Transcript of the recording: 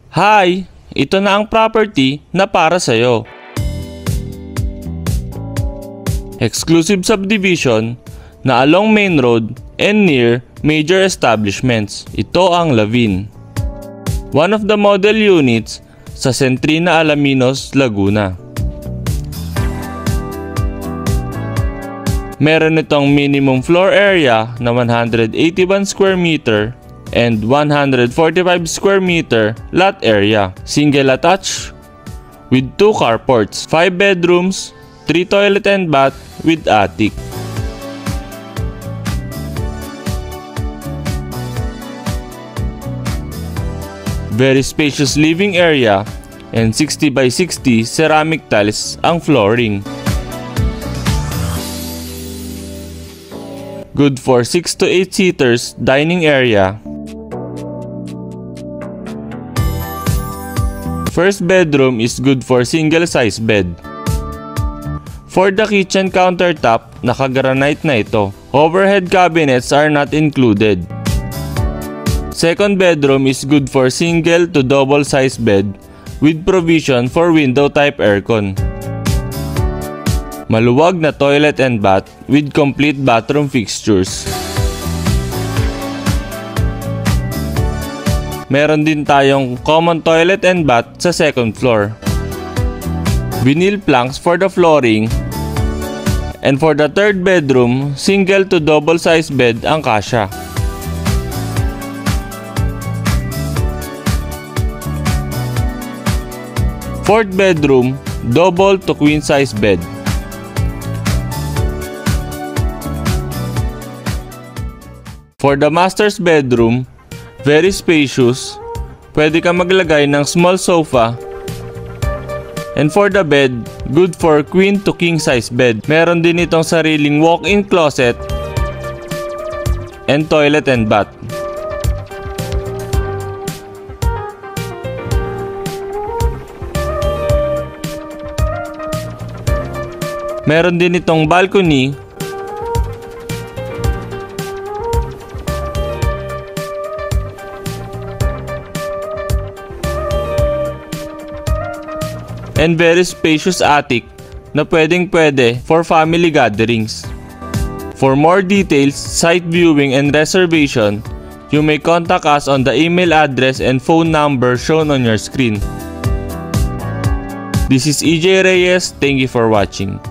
Hi! Ito na ang property na para sa'yo. Exclusive subdivision na along main road and near major establishments. Ito ang Lavin. One of the model units sa Centrina Alaminos, Laguna. Meron itong minimum floor area na 181 square meter and 145 square meter lot area. Single attached with 2 carports, 5 bedrooms, 3 toilet and bath with attic. Very spacious living area and 60 by 60 ceramic tiles ang flooring. Good for 6 to 8 seaters dining area. First bedroom is good for single size bed. For the kitchen countertop, naka-granite na ito. Overhead cabinets are not included. Second bedroom is good for single to double size bed with provision for window type aircon. Maluwag na toilet and bath with complete bathroom fixtures. Meron din tayong common toilet and bath sa second floor. Vinyl planks for the flooring. And for the third bedroom, single to double size bed ang kasya. Fourth bedroom, double to queen size bed. For the master's bedroom, very spacious. Pwede ka maglagay ng small sofa. And for the bed, good for queen to king size bed. Meron din itong sariling walk-in closet and toilet and bath. Meron din itong balcony and very spacious attic na pwedeng-pwede for family gatherings. For more details, site viewing and reservation, you may contact us on the email address and phone number shown on your screen. This is EJ Reyes. Thank you for watching.